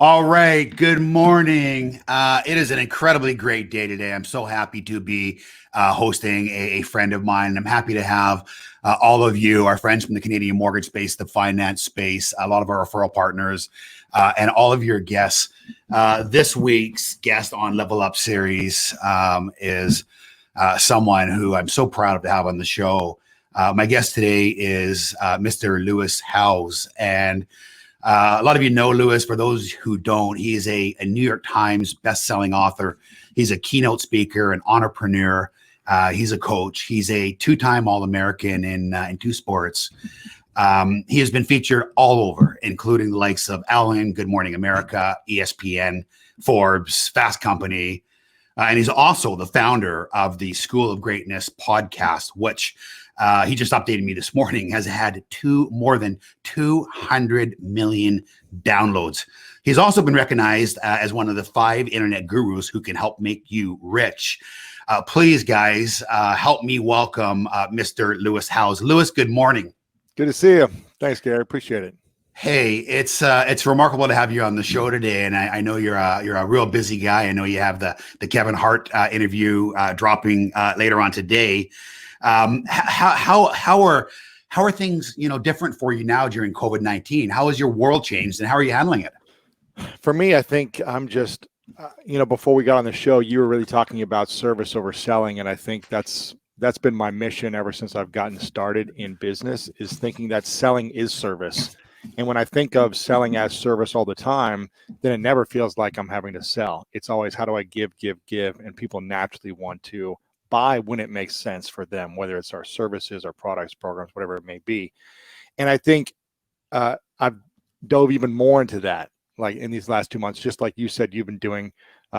All right. Good morning. It is an incredibly great day today. I'm so happy to be hosting a friend of mine. I'm happy to have all of you, our friends from the Canadian mortgage space, the finance space, a lot of our referral partners, and all of your guests. This week's guest on Level Up series is someone who I'm so proud to have on the show. My guest today is Mr. Lewis Howes. And a lot of you know Lewis. For those who don't, he is a New York Times bestselling author. He's a keynote speaker, an entrepreneur. He's a coach. He's a two-time All-American in two sports. He has been featured all over, including the likes of Ellen, Good Morning America, ESPN, Forbes, Fast Company. And he's also the founder of the School of Greatness podcast, which he just updated me this morning, has had more than 200 million downloads. He's also been recognized as one of the 5 internet gurus who can help make you rich. Please, guys, help me welcome Mr. Lewis Howes. Lewis, good morning. Good to see you. Thanks, Gary. Appreciate it. Hey, it's remarkable to have you on the show today, and I know you're a real busy guy. I know you have the Kevin Hart interview dropping later on today. How are things different for you now during COVID-19? How has your world changed, and how are you handling it? For me, I think I'm just before we got on the show, you were really talking about service over selling, and I think that's been my mission ever since I've gotten started in business, is thinking that selling is service. And when I think of selling as service all the time, then it never feels like I'm having to sell. It's always, how do I give? And people naturally want to buy when it makes sense for them, whether it's our services, our products, programs, whatever it may be. And I think I've dove even more into that, like in these last 2 months, just like you said, you've been doing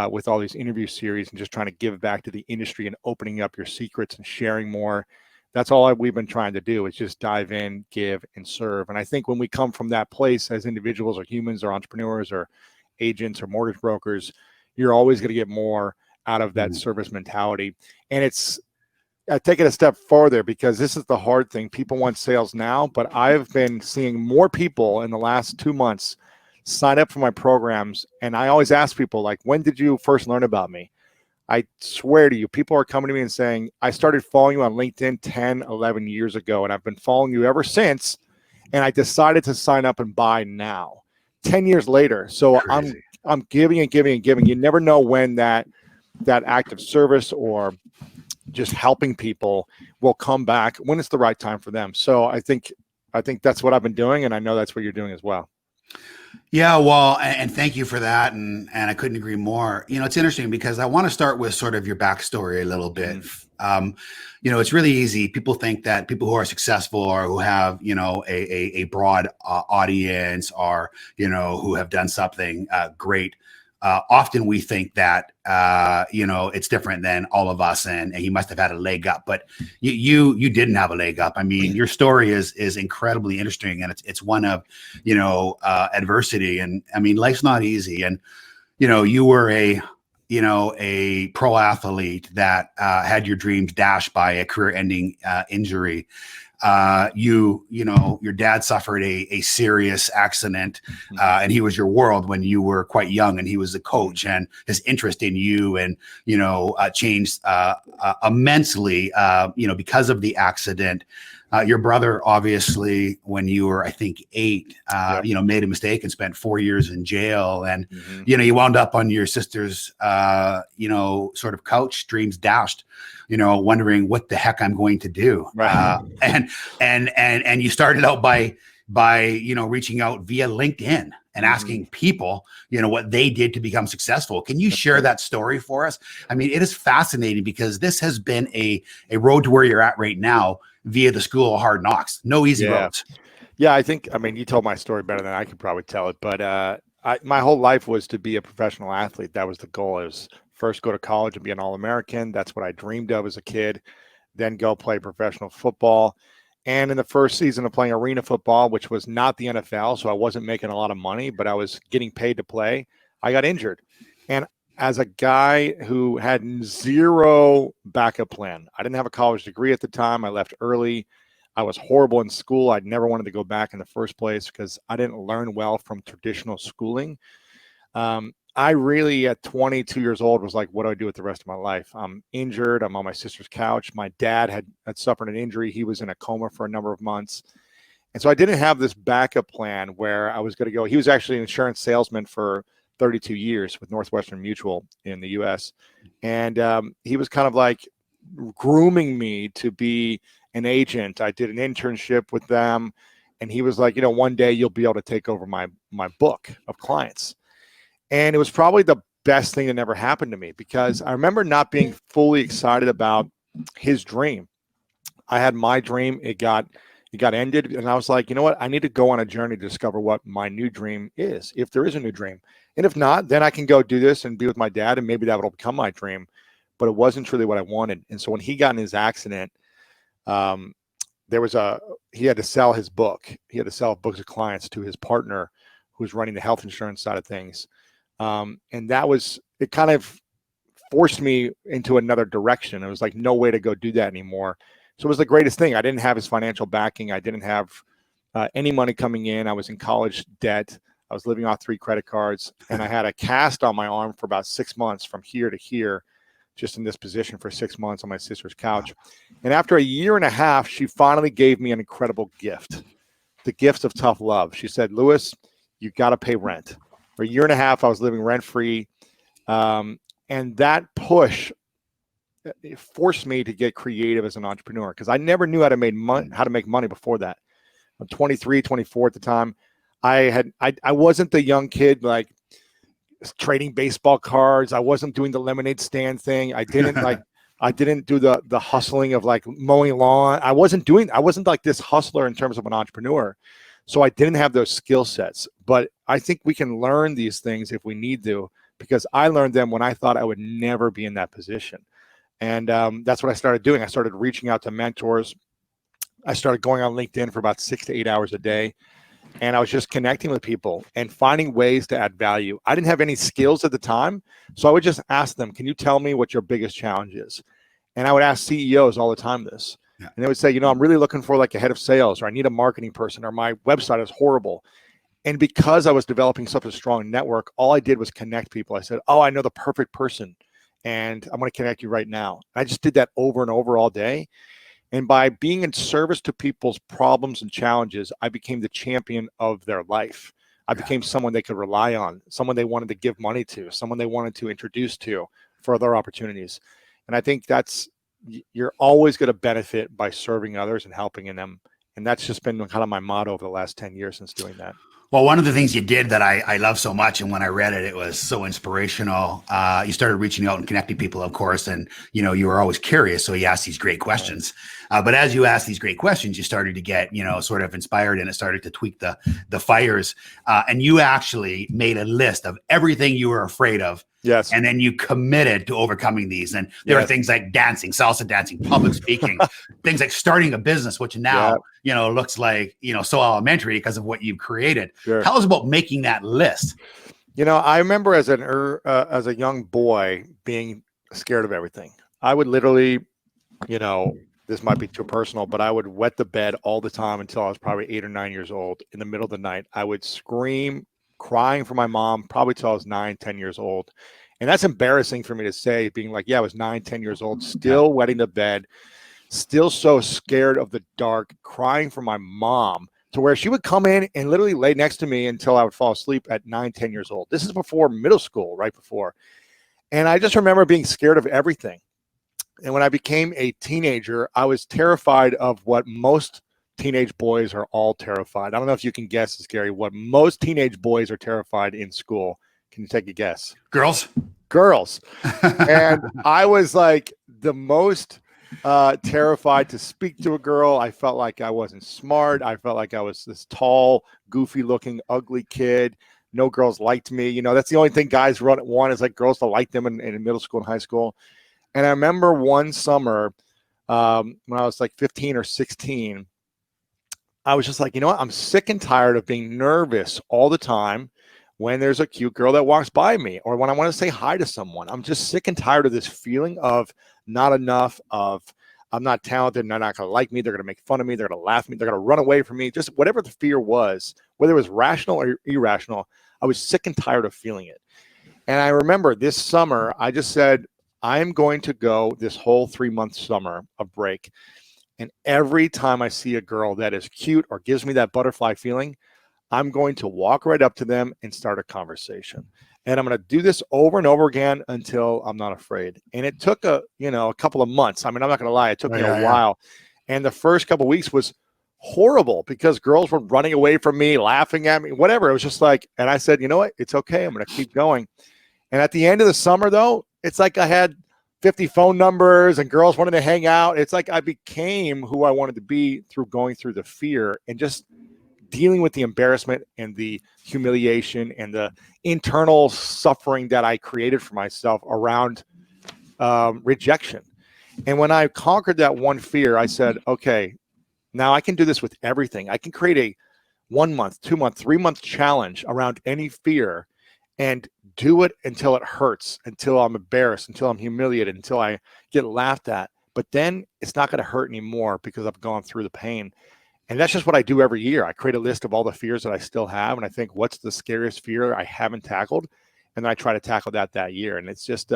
with all these interview series and just trying to give back to the industry and opening up your secrets and sharing more. That's all we've been trying to do, is just dive in, give, and serve. And I think when we come from that place as individuals or humans or entrepreneurs or agents or mortgage brokers, you're always going to get more out of that service mentality. And I take it a step further, because this is the hard thing. People want sales now, but I've been seeing more people in the last 2 months sign up for my programs. And I always ask people, like, when did you first learn about me? I swear to you, people are coming to me and saying, I started following you on LinkedIn 10, 11 years ago, and I've been following you ever since. And I decided to sign up and buy now, 10 years later. So crazy. I'm giving and giving and giving. You never know when that act of service or just helping people will come back when it's the right time for them. So I think that's what I've been doing, and I know that's what you're doing as well. Yeah, well, and thank you for that, and I couldn't agree more. It's interesting because I want to start with sort of your backstory a little bit. It's really easy. People think that people who are successful or who have a broad audience, or who have done something great. Often we think that it's different than all of us, and he must have had a leg up, but you didn't have a leg up. I mean, your story is incredibly interesting, and it's one of adversity. And I mean, life's not easy. And you were a pro athlete that had your dreams dashed by a career-ending injury. Your dad suffered a serious accident, and he was your world when you were quite young, and he was the coach, and his interest in you and changed immensely because of the accident. Your brother, obviously, when you were, I think, 8, made a mistake and spent 4 years in jail. And, you wound up on your sister's, sort of couch, dreams dashed, wondering what the heck I'm going to do. Right. And you started out by reaching out via LinkedIn and asking people, what they did to become successful. Can you share that story for us? I mean, it is fascinating, because this has been a road to where you're at right now via the School of Hard Knocks. No easy roads. Yeah, you told my story better than I could probably tell it. But my whole life was to be a professional athlete. That was the goal. It was first go to college and be an All-American. That's what I dreamed of as a kid. Then go play professional football. And in the first season of playing arena football, which was not the NFL, so I wasn't making a lot of money, but I was getting paid to play, I got injured. And as a guy who had zero backup plan, I didn't have a college degree at the time. I left early. I was horrible in school. I'd never wanted to go back in the first place because I didn't learn well from traditional schooling. I really, at 22 years old, was like, what do I do with the rest of my life? I'm injured. I'm on my sister's couch. My dad had suffered an injury. He was in a coma for a number of months. And so I didn't have this backup plan where I was going to go. He was actually an insurance salesman for 32 years with Northwestern Mutual in the US. And he was kind of like grooming me to be an agent. I did an internship with them. And he was like, one day you'll be able to take over my book of clients. And it was probably the best thing that never happened to me, because I remember not being fully excited about his dream. I had my dream. It got ended. And I was like, you know what? I need to go on a journey to discover what my new dream is, if there is a new dream. And if not, then I can go do this and be with my dad, and maybe that will become my dream. But it wasn't truly what I wanted. And so when he got in his accident, he had to sell his book. He had to sell books of clients to his partner who was running the health insurance side of things. And it kind of forced me into another direction. It was like no way to go do that anymore. So it was the greatest thing. I didn't have his financial backing. I didn't have any money coming in. I was in college debt. I was living off 3 credit cards, and I had a cast on my arm for about 6 months from here to here, just in this position for 6 months on my sister's couch. And after a year and a half, she finally gave me an incredible gift, the gift of tough love. She said, Lewis, you got to pay rent. For a year and a half, I was living rent-free. And that push, it forced me to get creative as an entrepreneur, because I never knew how to make money before that. I'm 23, 24 at the time. I wasn't the young kid like trading baseball cards. I wasn't doing the lemonade stand thing. I didn't do the hustling of like mowing lawn. I wasn't like this hustler in terms of an entrepreneur. So I didn't have those skill sets. But I think we can learn these things if we need to, because I learned them when I thought I would never be in that position. And that's what I started doing. I started reaching out to mentors. I started going on LinkedIn for about 6 to 8 hours a day. And I was just connecting with people and finding ways to add value. I didn't have any skills at the time. So I would just ask them, can you tell me what your biggest challenge is? And I would ask CEOs all the time this. Yeah. And they would say, I'm really looking for like a head of sales, or I need a marketing person, or my website is horrible. And because I was developing such a strong network, all I did was connect people. I said, oh, I know the perfect person, and I'm going to connect you right now. I just did that over and over all day. And by being in service to people's problems and challenges, I became the champion of their life. I became someone they could rely on, someone they wanted to give money to, someone they wanted to introduce to for other opportunities. And I think you're always going to benefit by serving others and helping in them. And that's just been kind of my motto over the last 10 years since doing that. Well, one of the things you did that I love so much, and when I read it, it was so inspirational. You started reaching out and connecting people, of course, and you were always curious, so you asked these great questions. But as you asked these great questions, you started to get sort of inspired, and it started to tweak the fires. And you actually made a list of everything you were afraid of. Yes. And then you committed to overcoming these. And there are things like dancing, salsa dancing, public speaking, things like starting a business, which now, looks like, so elementary because of what you've created. Sure. Tell us about making that list. I remember as a young boy being scared of everything. I would literally, this might be too personal, but I would wet the bed all the time until I was probably 8 or 9 years old. In the middle of the night, I would scream, crying for my mom, probably till I was 9, 10 years old. And that's embarrassing for me to say, being like, I was 9, 10 years old, still wetting the bed, still so scared of the dark, crying for my mom, to where she would come in and literally lay next to me until I would fall asleep at 9, 10 years old. This is before middle school, right before. And I just remember being scared of everything. And when I became a teenager, I was terrified of what most teenage boys are all terrified. I don't know if you can guess, Gary, what most teenage boys are terrified in school. Can you take a guess? Girls. And I was like the most terrified to speak to a girl. I felt like I wasn't smart. I felt like I was this tall, goofy looking, ugly kid. No girls liked me. That's the only thing guys want is like girls to like them in middle school and high school. And I remember one summer when I was like 15 or 16, I was just like, I'm sick and tired of being nervous all the time when there's a cute girl that walks by me, or when I want to say hi to someone. I'm just sick and tired of this feeling of not enough, of I'm not talented and they're not going to like me. They're going to make fun of me. They're going to laugh at me. They're going to run away from me. Just whatever the fear was, whether it was rational or irrational, I was sick and tired of feeling it. And I remember this summer, I just said, I'm going to go this whole 3-month summer of break. And every time I see a girl that is cute or gives me that butterfly feeling, I'm going to walk right up to them and start a conversation. And I'm going to do this over and over again until I'm not afraid. And it took a couple of months. I mean, I'm not going to lie. It took me a while. And the first couple of weeks was horrible because girls were running away from me, laughing at me, whatever. It was just like, and I said, you know what? It's okay. I'm going to keep going. And at the end of the summer, though, it's like I had 50 phone numbers and girls wanted to hang out. It's like I became who I wanted to be through going through the fear and just dealing with the embarrassment and the humiliation and the internal suffering that I created for myself around rejection. And when I conquered that one fear, I said, okay, now I can do this with everything. I can create a 1 month, 2 month, 3-month challenge around any fear and do it until it hurts, until I'm embarrassed, until I'm humiliated, until I get laughed at. But then it's not going to hurt anymore because I've gone through the pain. And that's just what I do every year. I create a list of all the fears that I still have. And I think, what's the scariest fear I haven't tackled? And then I try to tackle that year. And it's just,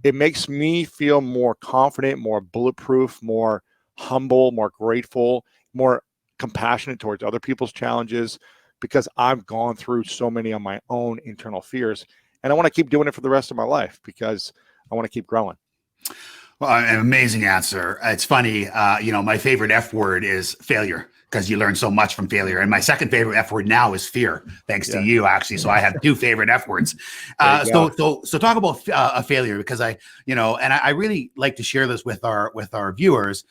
it makes me feel more confident, more bulletproof, more humble, more grateful, more compassionate towards other people's challenges, because I've gone through so many of my own internal fears. And I want to keep doing it for the rest of my life because I want to keep growing. Well, an amazing answer. It's funny, my favorite F word is failure because you learn so much from failure. And my second favorite F word now is fear, thanks to you, actually. So I have 2 favorite F words. So talk about a failure, because I really like to share this with our viewers,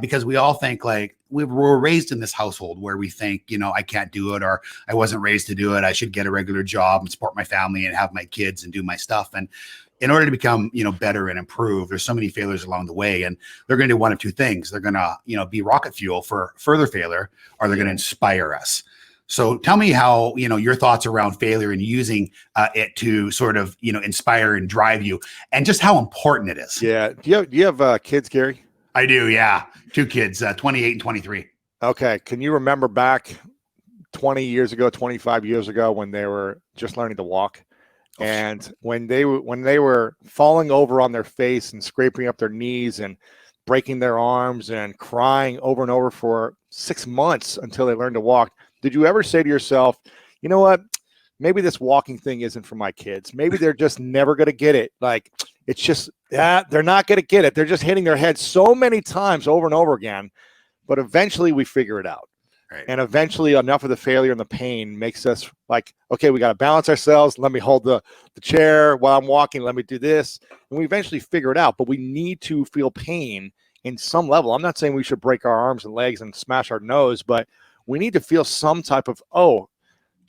because we all think like we were raised in this household where we think, I can't do it, or I wasn't raised to do it. I should get a regular job and support my family and have my kids and do my stuff. And in order to become, better and improve, there's so many failures along the way, and they're going to do one of 2 things. They're going to, be rocket fuel for further failure, or they're going to inspire us. So tell me how, your thoughts around failure and using it to sort of, inspire and drive you, and just how important it is. Yeah. Do you have kids, Gary? I do. Yeah. 2 kids, 28 and 23. Okay. Can you remember back 20 years ago, 25 years ago, when they were just learning to walk? And when they were falling over on their face and scraping up their knees and breaking their arms and crying over and over for 6 months until they learned to walk, did you ever say to yourself, you know what, maybe this walking thing isn't for my kids. Maybe they're just never going to get it. Like, it's just they're not going to get it. They're just hitting their head so many times over and over again. But eventually we figure it out. Right. And eventually enough of the failure and the pain makes us like, okay, we got to balance ourselves. Let me hold the chair while I'm walking. Let me do this. And we eventually figure it out. But we need to feel pain in some level. I'm not saying we should break our arms and legs and smash our nose, but we need to feel some type of,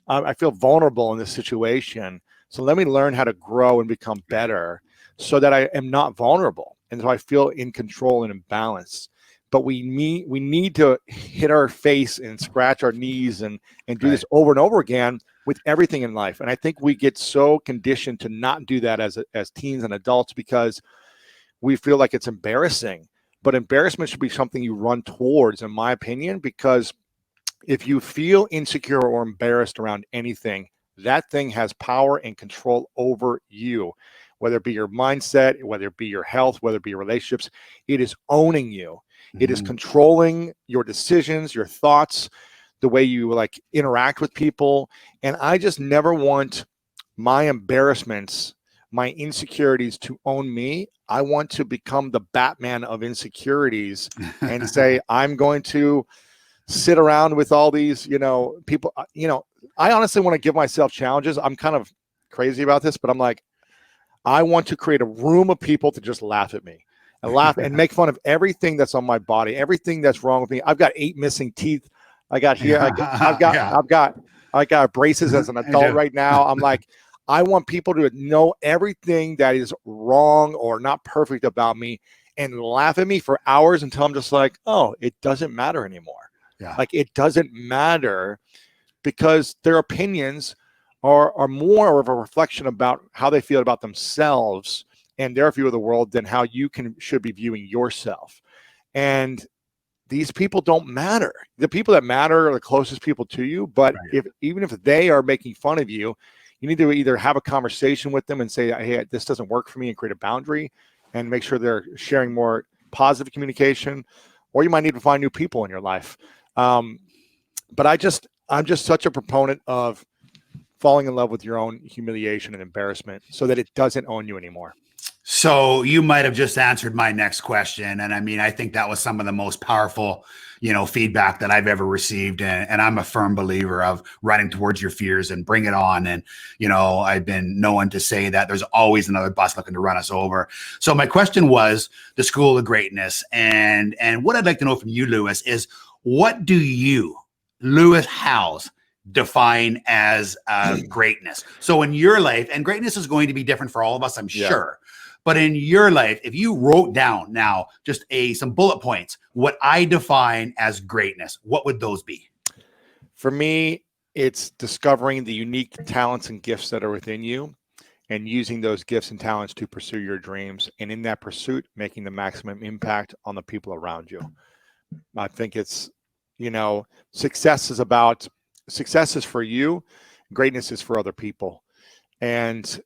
I feel vulnerable in this situation. So let me learn how to grow and become better so that I am not vulnerable. And so I feel in control and in balance. But we need to hit our face and scratch our knees and do this over and over again with everything in life. And I think we get so conditioned to not do that as teens and adults because we feel like it's embarrassing. But embarrassment should be something you run towards, in my opinion, because if you feel insecure or embarrassed around anything, that thing has power and control over you, whether it be your mindset, whether it be your health, whether it be your relationships. It is owning you. It is controlling your decisions, your thoughts, the way you like interact with people. And I just never want my embarrassments, my insecurities to own me. I want to become the Batman of insecurities and say, I'm going to sit around with all these, people, I honestly want to give myself challenges. I'm kind of crazy about this, but I'm like, I want to create a room of people to just laugh at me. And laugh and make fun of everything that's on my body, everything that's wrong with me. I've got 8 missing teeth. I got here. I've got braces as an adult right now. I'm like, I want people to know everything that is wrong or not perfect about me and laugh at me for hours until I'm just like, oh, it doesn't matter anymore. Yeah. Like, it doesn't matter because their opinions are more of a reflection about how they feel about themselves and their view of the world than how you should be viewing yourself. And these people don't matter. The people that matter are the closest people to you. But Right. even if they are making fun of you, you need to either have a conversation with them and say, hey, this doesn't work for me, and create a boundary and make sure they're sharing more positive communication, or you might need to find new people in your life. But I'm just such a proponent of falling in love with your own humiliation and embarrassment so that it doesn't own you anymore. So you might have just answered my next question. And I mean, I think that was some of the most powerful, feedback that I've ever received. And I'm a firm believer of running towards your fears and bring it on. And, I've been known to say that there's always another bus looking to run us over. So my question was the school of greatness. And what I'd like to know from you, Lewis, is what do you, Lewis Howes, define as greatness? So in your life, and greatness is going to be different for all of us, I'm sure. But in your life, if you wrote down now just some bullet points, what I define as greatness, what would those be? For me, it's discovering the unique talents and gifts that are within you and using those gifts and talents to pursue your dreams. And in that pursuit, making the maximum impact on the people around you. I think it's, success is for you. Greatness is for other people. And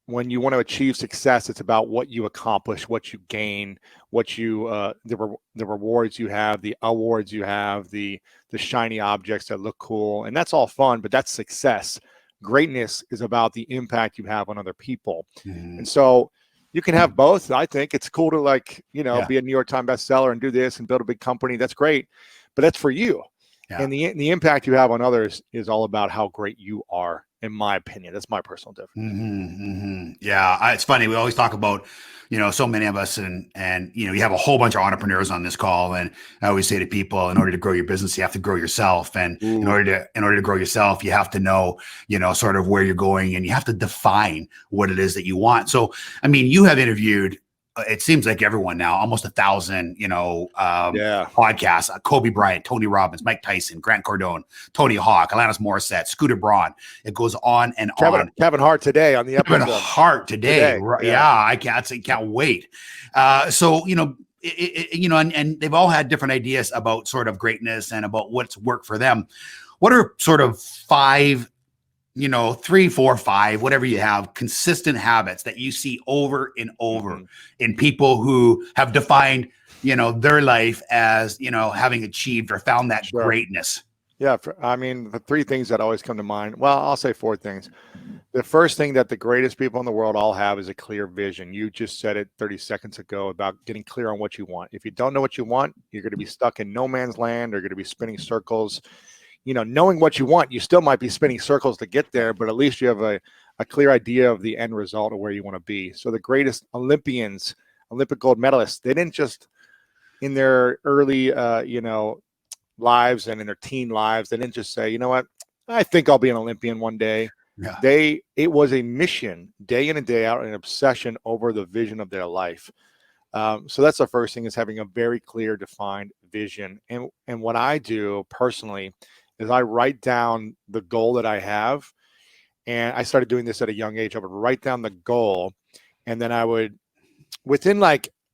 when you want to achieve success, it's about what you accomplish, what you gain, what you the rewards you have, the awards you have, the shiny objects that look cool, and that's all fun. But that's success. Greatness is about the impact you have on other people, and so you can have both. I think it's cool to be a New York Times bestseller and do this and build a big company. That's great, but that's for you. Yeah. And the impact you have on others is all about how great you are. In my opinion, that's my personal difference. Yeah, it's funny. We always talk about, so many of us, and you have a whole bunch of entrepreneurs on this call, and I always say to people, in order to grow your business, you have to grow yourself, and in order to grow yourself, you have to know, sort of where you're going, and you have to define what it is that you want. So, I mean, you have interviewed. It seems like everyone now, almost 1,000, podcasts, Kobe Bryant, Tony Robbins, Mike Tyson, Grant Cardone, Tony Hawk, Alanis Morissette, Scooter Braun. It goes on and on. Kevin Hart today on the episode. Kevin Hart today. Yeah. I can't wait. And they've all had different ideas about sort of greatness and about what's worked for them. What are sort of 5, 3, 4, 5, whatever you have, consistent habits that you see over and over in people who have defined, their life as, having achieved or found that greatness? Yeah. The 3 things that always come to mind. Well, I'll say 4 things. The first thing that the greatest people in the world all have is a clear vision. You just said it 30 seconds ago about getting clear on what you want. If you don't know what you want, you're going to be stuck in no man's land or going to be spinning circles. Knowing what you want, you still might be spinning circles to get there, but at least you have a clear idea of the end result of where you want to be. So the greatest Olympians, Olympic gold medalists, they didn't just in their early, lives and in their teen lives, they didn't just say, you know what, I think I'll be an Olympian one day. Yeah. It was a mission, day in and day out, an obsession over the vision of their life. So that's the first thing, is having a very clear, defined vision. And what I do personally is I write down the goal that I have. And I started doing this at a young age. I would write down the goal, and then I would, within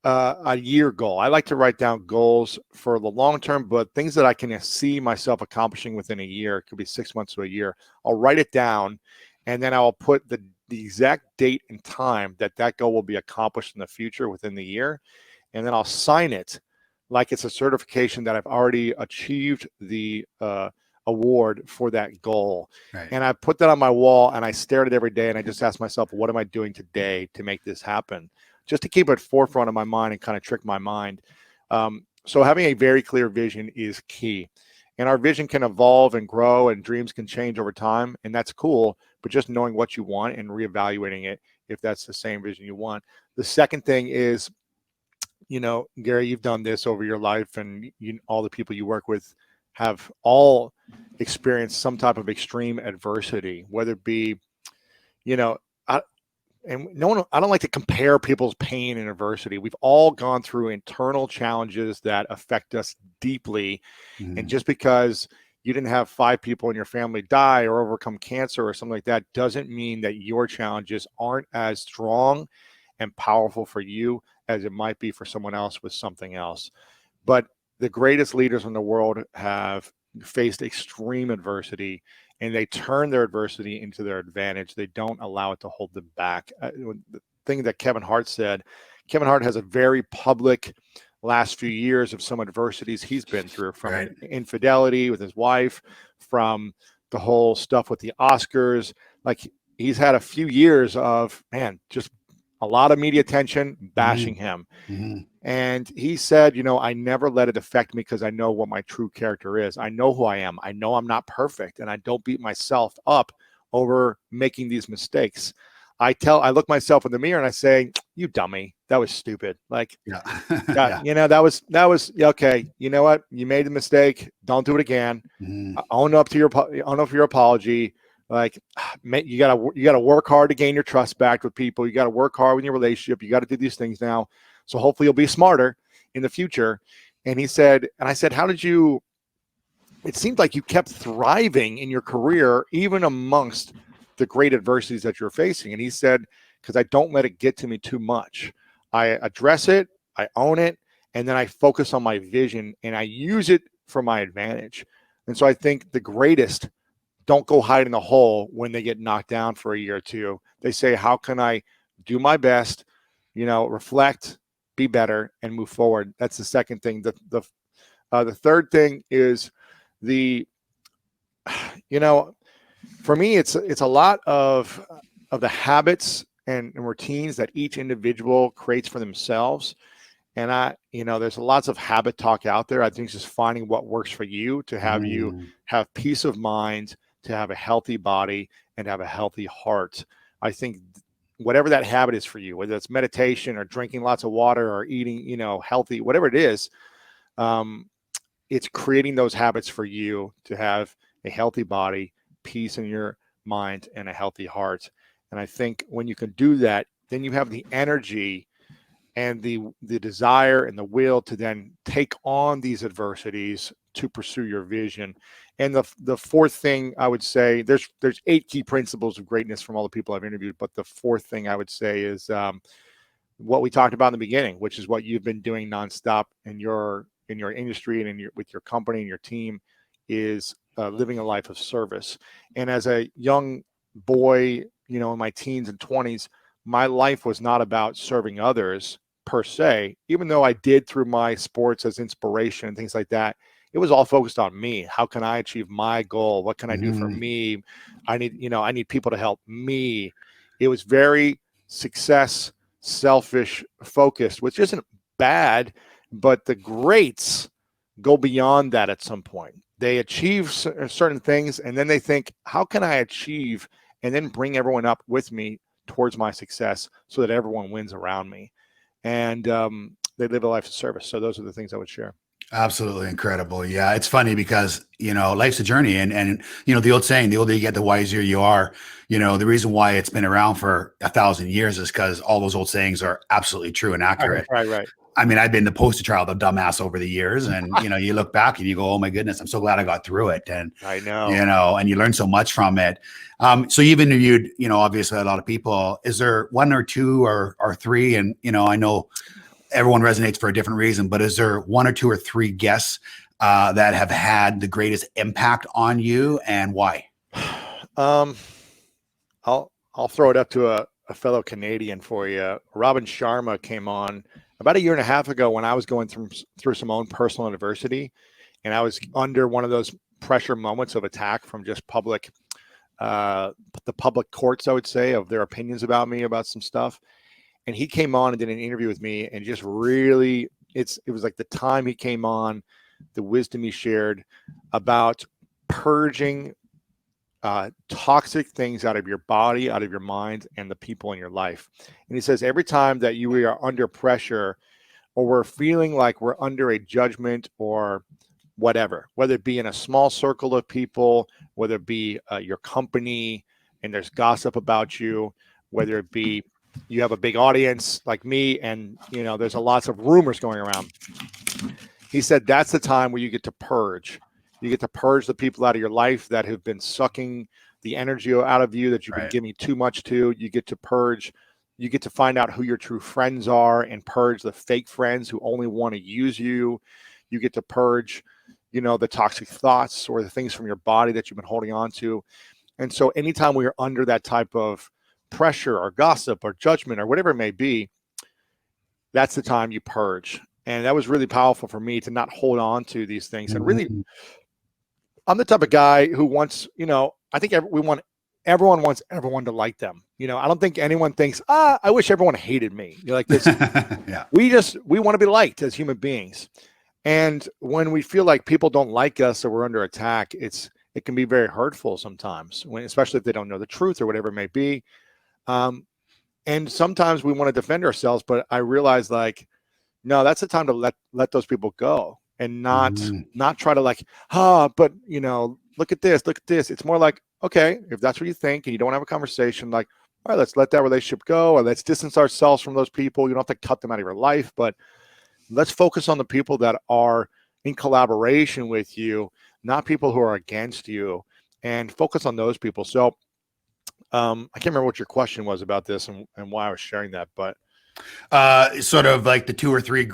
a year goal, I like to write down goals for the long term, but things that I can see myself accomplishing within a year. It could be 6 months to a year. I'll write it down, and then I'll put the exact date and time that goal will be accomplished in the future within the year. And then I'll sign it like it's a certification that I've already achieved the award for that goal. Right. And I put that on my wall, and I stare at it every day, and I just ask myself, what am I doing today to make this happen? Just to keep it forefront of my mind and kind of trick my mind. So having a very clear vision is key. And our vision can evolve and grow, and dreams can change over time, and that's cool. But just knowing what you want and reevaluating it if that's the same vision you want. The second thing is, Gary, you've done this over your life, and all the people you work with have all experienced some type of extreme adversity, whether it be, I don't like to compare people's pain and adversity. We've all gone through internal challenges that affect us deeply. And just because you didn't have 5 people in your family die or overcome cancer or something like that doesn't mean that your challenges aren't as strong and powerful for you as it might be for someone else with something else. But the greatest leaders in the world have faced extreme adversity, and they turn their adversity into their advantage. They don't allow it to hold them back. The thing that Kevin Hart said, Kevin Hart has a very public last few years of some adversities he's been through, from Right. an infidelity with his wife, from the whole stuff with the Oscars. Like, he's had a few years of, man, just a lot of media attention bashing him. And he said, I never let it affect me because I know what my true character is. I know who I am. I know I'm not perfect, and I don't beat myself up over making these mistakes. I look myself in the mirror and I say, you dummy, that was stupid. Like, Yeah. that was okay. You know what? You made the mistake. Don't do it again. Own up to your apology. Like, you gotta work hard to gain your trust back with people. You gotta work hard in your relationship. You got to do these things now. So hopefully you'll be smarter in the future. And I said, how did you? It seemed like you kept thriving in your career, even amongst the great adversities that you're facing. And he said, because I don't let it get to me too much. I address it, I own it, and then I focus on my vision and I use it for my advantage. And so I think the greatest don't go hide in the hole when they get knocked down for a year or two. They say, how can I do my best, reflect, be better, and move forward? That's the second thing. The third thing is for me, it's a lot of the habits and routines that each individual creates for themselves. And there's lots of habit talk out there. I think it's just finding what works for you to have you have peace of mind, to have a healthy body, and have a healthy heart. I think whatever that habit is for you, whether it's meditation or drinking lots of water or eating, healthy, whatever it is, it's creating those habits for you to have a healthy body, peace in your mind, and a healthy heart. And I think when you can do that, then you have the energy and the desire and the will to then take on these adversities to pursue your vision. And the fourth thing I would say, there's 8 key principles of greatness from all the people I've interviewed, but the fourth thing I would say is what we talked about in the beginning, which is what you've been doing nonstop in your industry and with your company and your team, is living a life of service. And as a young boy, in my teens and 20s, my life was not about serving others per se, even though I did through my sports as inspiration and things like that. It was all focused on me. How can I achieve my goal? What can I do for me? I need people to help me. It was very success, selfish focused, which isn't bad, but the greats go beyond that at some point. They achieve certain things, and then they think, how can I achieve and then bring everyone up with me towards my success so that everyone wins around me? And they live a life of service. So those are the things I would share. Absolutely incredible. Yeah, it's funny because, life's a journey, and the old saying, the older you get, the wiser you are. The reason why it's been around for 1,000 years is because all those old sayings are absolutely true and accurate. Right. I mean, I've been the poster child of dumbass over the years, and you look back and you go, "Oh my goodness, I'm so glad I got through it." And I know, and you learn so much from it. So you've interviewed, obviously a lot of people. Is there one or two or three? And I know everyone resonates for a different reason, but is there one or two or three guests that have had the greatest impact on you, and why? I'll throw it up to a fellow Canadian for you. Robin Sharma came on about a year and a half ago when I was going through some own personal adversity, and I was under one of those pressure moments of attack from just the public courts, I would say, of their opinions about me about some stuff. And he came on and did an interview with me, and just really, it was like the time he came on, the wisdom he shared about purging toxic things out of your body, out of your mind, and the people in your life. And he says every time that you are under pressure, or we're feeling like we're under a judgment or whatever, whether it be in a small circle of people, whether it be your company and there's gossip about you, whether it be you have a big audience like me and there's lots of rumors going around. He said that's the time where you get to purge. You get to purge the people out of your life that have been sucking the energy out of you, that you've been giving too much to. You get to purge. You get to find out who your true friends are and purge the fake friends who only want to use you. You get to purge, the toxic thoughts or the things from your body that you've been holding on to. And so anytime we are under that type of pressure or gossip or judgment or whatever it may be, that's the time you purge. And that was really powerful for me to not hold on to these things. And really, I'm the type of guy who wants, I think everyone wants everyone to like them. I don't think anyone thinks, I wish everyone hated me. Like this. Yeah. We want to be liked as human beings. And when we feel like people don't like us or we're under attack, it can be very hurtful sometimes, especially if they don't know the truth or whatever it may be. And sometimes we want to defend ourselves, but I realize no, that's the time to let those people go and not try to but look at this. It's more like, okay, if that's what you think and you don't want to have a conversation, all right, let's let that relationship go, or let's distance ourselves from those people. You don't have to cut them out of your life, but let's focus on the people that are in collaboration with you, not people who are against you, and focus on those people. So I can't remember what your question was about this and why I was sharing that, but sort of like the 2 or 3,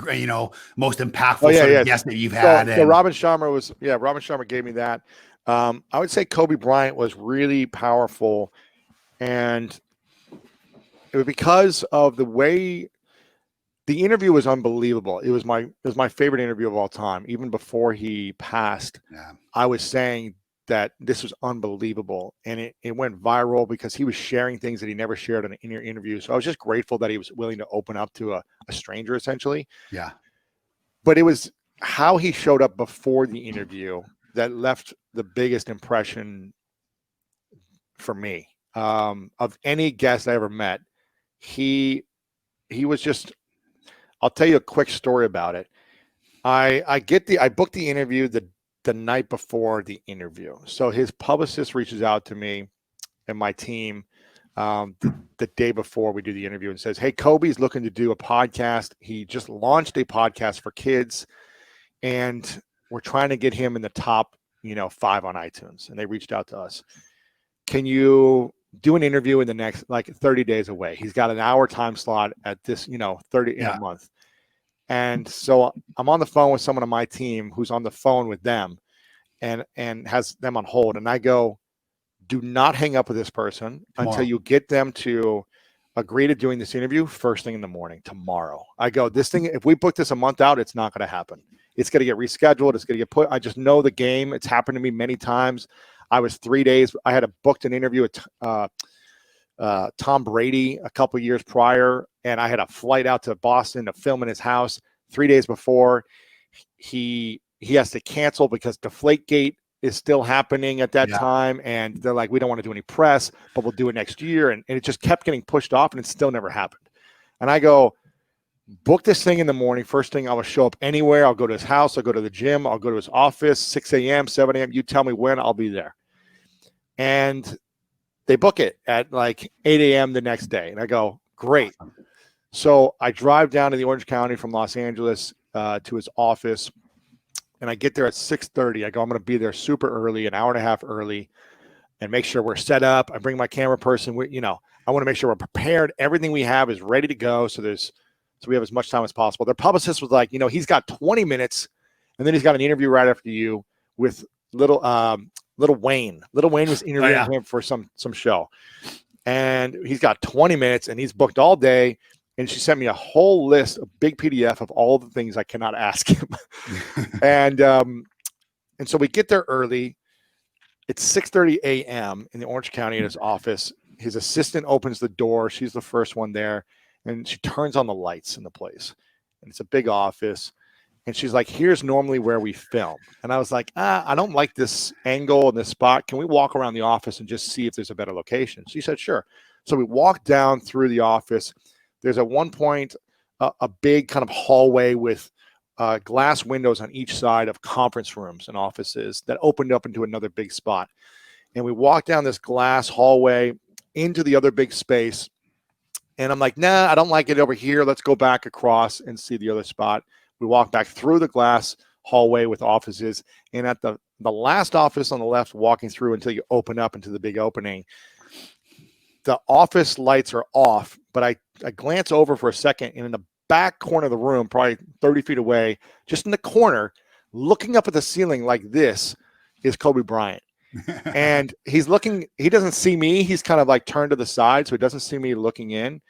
most impactful guests that you've had. So Robin Sharma gave me that. I would say Kobe Bryant was really powerful, and it was because of the way the interview was unbelievable. It was my favorite interview of all time. Even before he passed, I was saying that this was unbelievable, and it went viral because he was sharing things that he never shared in an interview. So I was just grateful that he was willing to open up to a stranger, essentially. Yeah. But it was how he showed up before the interview that left the biggest impression for me. Of any guest I ever met, he was just. I'll tell you a quick story about it. I booked the interview the night before the interview. So his publicist reaches out to me and my team the day before we do the interview and says, hey, Kobe's looking to do a podcast. He just launched a podcast for kids, and we're trying to get him in the top, 5 on iTunes. And they reached out to us. Can you do an interview in the next 30 days away? He's got an hour time slot at this, 30 in a month. And so I'm on the phone with someone on my team who's on the phone with them and has them on hold. And I go, do not hang up with this person until you get them to agree to doing this interview first thing in the morning tomorrow. I go, this thing, if we book this a month out, it's not going to happen. It's going to get rescheduled. It's going to get put. I just know the game. It's happened to me many times. I was 3 days. I had booked an interview with Tom Brady a couple years prior, and I had a flight out to Boston to film in his house 3 days before. He has to cancel because Deflategate is still happening at that time, and they're like, we don't want to do any press, but we'll do it next year, and it just kept getting pushed off, and it still never happened. And I go, book this thing in the morning. First thing, I will show up anywhere. I'll go to his house. I'll go to the gym. I'll go to his office, 6 a.m., 7 a.m. You tell me when, I'll be there. And they book it at 8 a.m. the next day. And I go, great. So I drive down to the Orange County from Los Angeles to his office. And I get there at 6:30. I go, I'm going to be there super early, an hour and a half early, and make sure we're set up. I bring my camera person. I want to make sure we're prepared. Everything we have is ready to go. So we have as much time as possible. Their publicist was like, he's got 20 minutes, and then he's got an interview right after you with Little Wayne. Little Wayne was interviewing him for some show, and he's got 20 minutes, and he's booked all day. And she sent me a whole list, a big PDF of all the things I cannot ask him. and so we get there early. It's 6:30 a.m. in the Orange County in his office. His assistant opens the door. She's the first one there. And she turns on the lights in the place. And it's a big office. And she's like, here's normally where we film. And I was like, I don't like this angle and this spot. Can we walk around the office and just see if there's a better location? She said, sure. So we walked down through the office. There's at one point a big kind of hallway with glass windows on each side of conference rooms and offices that opened up into another big spot. And we walked down this glass hallway into the other big space. And I'm like, nah, I don't like it over here. Let's go back across and see the other spot. We walk back through the glass hallway with offices. And at the last office on the left, walking through until you open up into the big opening, the office lights are off. But I glance over for a second, and in the back corner of the room, probably 30 feet away, just in the corner, looking up at the ceiling like this is Kobe Bryant. And he's looking, he doesn't see me. He's kind of like turned to the side, so he doesn't see me looking in.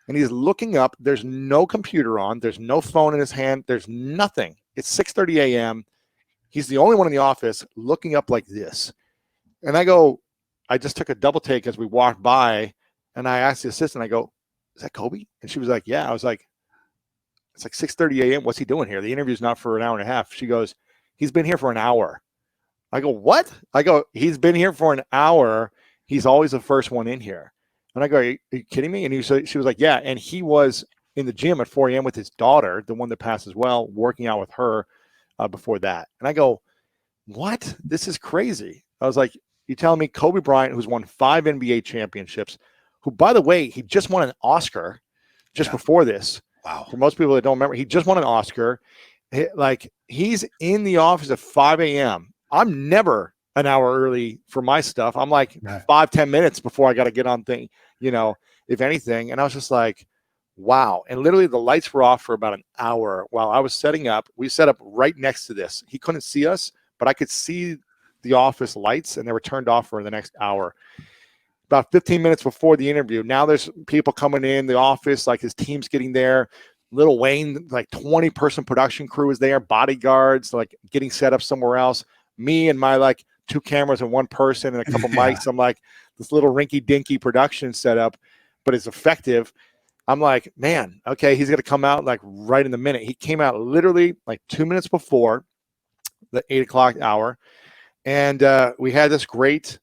And he's looking up. There's no computer on. There's no phone in his hand. There's nothing. It's 6:30 a.m. He's the only one in the office looking up like this. And I just took a double take as we walked by, and I asked the assistant, I go, is that Kobe? And she was like, yeah. I was like, it's like 6:30 a.m. What's he doing here? The interview's not for an hour and a half. She goes, he's been here for an hour. I go, what? I go, he's been here for an hour. He's always the first one in here. And I go, are you kidding me? And she was like, yeah. And he was in the gym at 4 a.m. with his daughter, the one that passed as well, working out with her before that. And I go, what? This is crazy. I was like, you telling me Kobe Bryant, who's won 5 NBA championships, who, by the way, he just won an Oscar just before this. Wow. For most people that don't remember, he just won an Oscar. He's in the office at 5 a.m. I'm never an hour early for my stuff. I'm like 5-10 minutes before I got to get on thing, if anything. And I was just like, wow. And literally the lights were off for about an hour while I was setting up. We set up right next to this. He couldn't see us, but I could see the office lights, and they were turned off for the next hour. About 15 minutes before the interview, now there's people coming in the office, like his team's getting there. Lil Wayne, like 20-person production crew is there, bodyguards, like getting set up somewhere else. Me and my like 2 cameras and 1 person and a couple mics. I'm like, this little rinky-dinky production setup, but it's effective. I'm like, man, okay, he's going to come out like right in the minute. He came out literally like 2 minutes before the 8 o'clock hour. And we had this great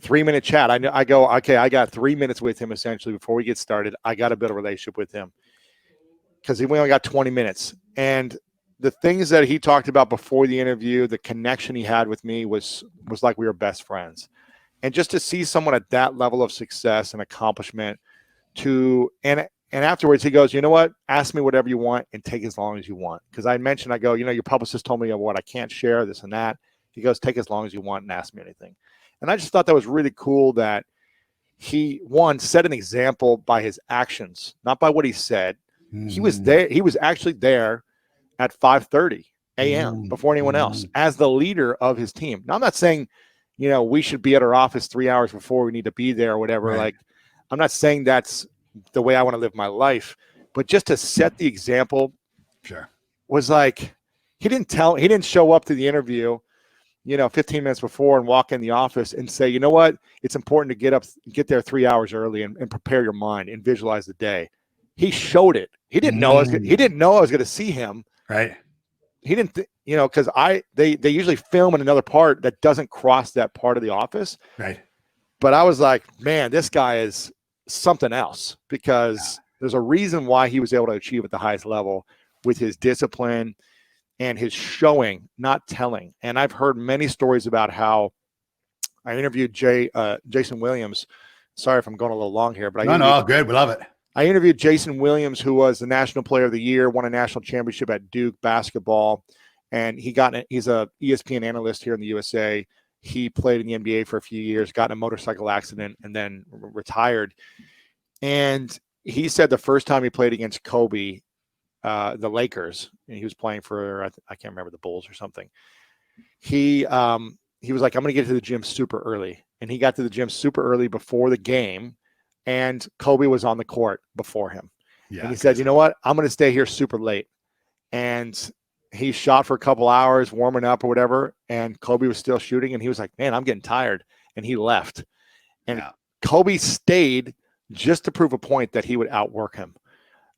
3-minute chat. I go, okay, I got 3 minutes with him essentially before we get started. I got to build a relationship with him because we only got 20 minutes. And the things that he talked about before the interview, the connection he had with me was like we were best friends. And just to see someone at that level of success and accomplishment and afterwards he goes, you know what? Ask me whatever you want and take as long as you want. Because I mentioned, I go, your publicist told me what I can't share, this and that. He goes, take as long as you want and ask me anything. And I just thought that was really cool that he, one, set an example by his actions, not by what he said. Mm-hmm. He was there. He was actually there at 5:30 a.m. before anyone else as the leader of his team. Now, I'm not saying, we should be at our office 3 hours before we need to be there or whatever. Right. Like, I'm not saying that's the way I want to live my life, but just to set the example was like, he didn't show up to the interview 15 minutes before and walk in the office and say, you know what, it's important to get there 3 hours early and prepare your mind and visualize the day. He showed it. He didn't know I was going to see him. Right. He didn't, because they usually film in another part that doesn't cross that part of the office. Right. But I was like, man, this guy is something else because there's a reason why he was able to achieve at the highest level with his discipline and his showing, not telling. And I've heard many stories about how I interviewed Jason Williams. Sorry if I'm going a little long here, but no, good. We love it. I interviewed Jason Williams, who was the National Player of the Year, won a national championship at Duke basketball, and he's a ESPN analyst here in the USA. He played in the NBA for a few years, got in a motorcycle accident, and then retired. And he said the first time he played against Kobe, the Lakers, and he was playing for, I can't remember, the Bulls or something. He was like, I'm going to get to the gym super early. And he got to the gym super early before the game, and Kobe was on the court before him. Yeah, and he said, you know what? I'm going to stay here super late. And he shot for a couple hours, warming up or whatever, and Kobe was still shooting, and he was like, man, I'm getting tired. And he left. And Kobe stayed just to prove a point that he would outwork him.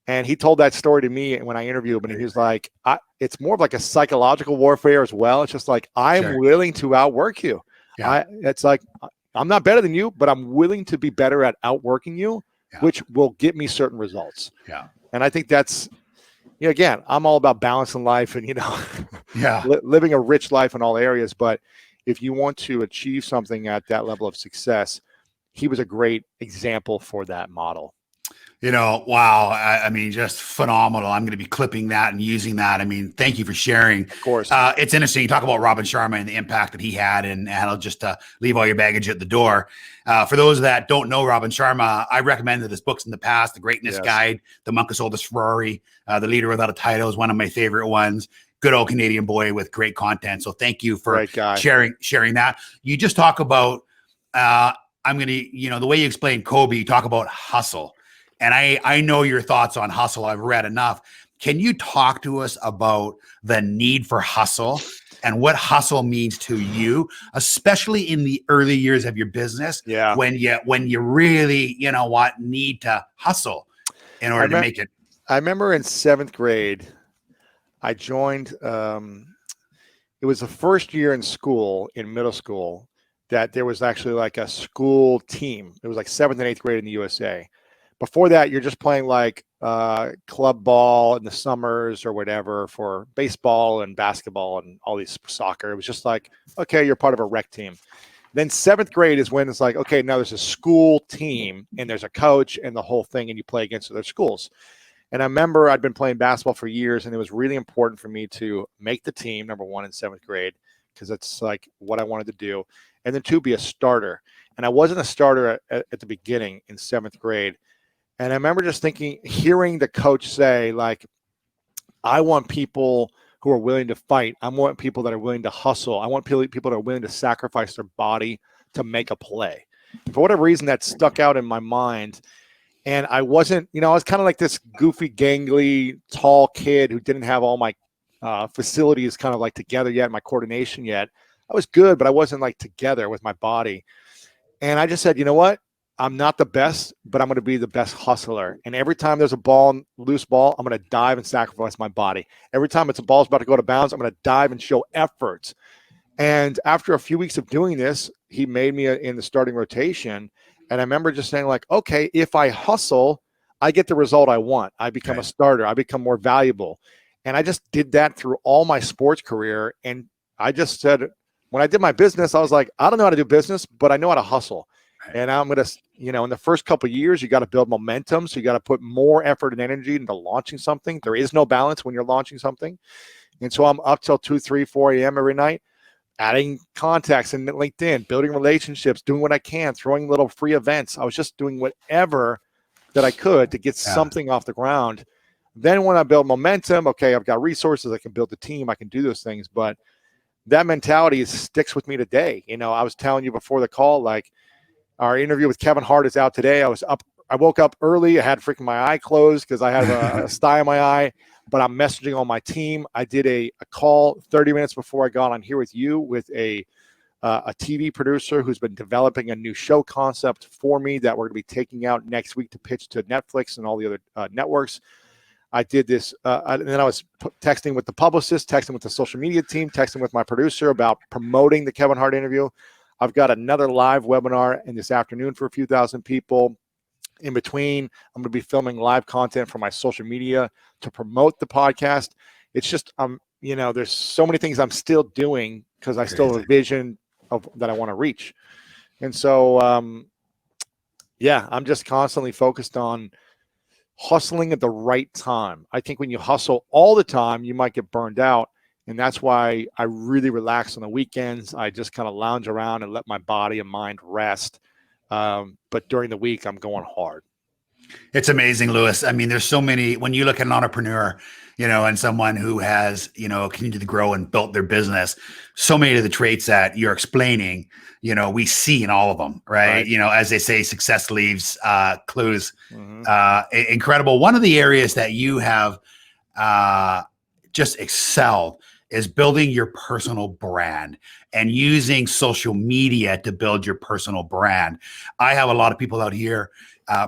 And he told that story to me when I interviewed him, and he was like, it's more of like a psychological warfare as well. It's just like, I'm willing to outwork you. Yeah. It's like, I'm not better than you, but I'm willing to be better at outworking you, which will get me certain results. Yeah. And I think that's, again, I'm all about balance in life and, living a rich life in all areas. But if you want to achieve something at that level of success, he was a great example for that model. Wow. I mean, just phenomenal. I'm going to be clipping that and using that. I mean, thank you for sharing. Of course. It's interesting. You talk about Robin Sharma and the impact that he had and how to just leave all your baggage at the door. For those that don't know Robin Sharma, I recommended his books in the past, The Greatness Guide, The Monk Who Sold His Ferrari, The Leader Without a Title is one of my favorite ones. good old Canadian boy with great content. So thank you for Great guy. sharing that. You just talk about, I'm going to, the way you explain Kobe, you talk about hustle. And I know your thoughts on hustle. I've read enough. Can you talk to us about the need for hustle and what hustle means to you, especially in the early years of your business? Yeah. When you really, need to hustle in order to make it. I remember in 7th grade, I joined, it was the first year in school, in middle school, that there was actually like a school team. It was like 7th and 8th grade in the USA. Before that, you're just playing like club ball in the summers or whatever for baseball and basketball and all these soccer. It was just like, okay, you're part of a rec team. Then 7th grade is when it's like, okay, now there's a school team and there's a coach and the whole thing, and you play against other schools. And I remember I'd been playing basketball for years, and it was really important for me to make the team, number one, in 7th grade, because it's like what I wanted to do. And then 2, be a starter. And I wasn't a starter at the beginning in 7th grade. And I remember just thinking, hearing the coach say, like, I want people who are willing to fight. I want people that are willing to hustle. I want people that are willing to sacrifice their body to make a play. For whatever reason, that stuck out in my mind. And I wasn't, I was kind of like this goofy, gangly, tall kid who didn't have all my facilities kind of like together yet, my coordination yet. I was good, but I wasn't like together with my body. And I just said, you know what? I'm not the best, but I'm going to be the best hustler. And every time there's a loose ball, I'm going to dive and sacrifice my body. Every time it's a ball's about to go to bounds, I'm going to dive and show effort. And after a few weeks of doing this, he made me in the starting rotation. And I remember just saying, like, okay, if I hustle, I get the result I want. I become a starter. I become more valuable. And I just did that through all my sports career. And I just said, when I did my business, I was like, I don't know how to do business, but I know how to hustle. And I'm going to, in the first couple of years, you got to build momentum. So you got to put more effort and energy into launching something. There is no balance when you're launching something. And so I'm up till 2, 3, 4 a.m. every night, adding contacts in LinkedIn, building relationships, doing what I can, throwing little free events. I was just doing whatever that I could to get something off the ground. Then when I build momentum, okay, I've got resources. I can build a team. I can do those things. But that mentality sticks with me today. I was telling you before the call, like, our interview with Kevin Hart is out today. I woke up early. I had freaking my eye closed because I had a sty in my eye, but I'm messaging on my team. I did a call 30 minutes before I got on here with you with a TV producer who's been developing a new show concept for me that we're going to be taking out next week to pitch to Netflix and all the other networks. I did this, and then I was texting with the publicist, texting with the social media team, texting with my producer about promoting the Kevin Hart interview. I've got another live webinar in this afternoon for a few thousand people. In between, I'm going to be filming live content for my social media to promote the podcast. It's just, there's so many things I'm still doing because I still have a vision that I want to reach. And so, I'm just constantly focused on hustling at the right time. I think when you hustle all the time, you might get burned out. And that's why I really relax on the weekends. I just kind of lounge around and let my body and mind rest. But during the week, I'm going hard. It's amazing, Louis. I mean, there's so many, when you look at an entrepreneur, and someone who has, continued to grow and built their business, so many of the traits that you're explaining, we see in all of them, right? As they say, success leaves clues. Incredible. One of the areas that you have just excelled is building your personal brand and using social media to build your personal brand. I have a lot of people out here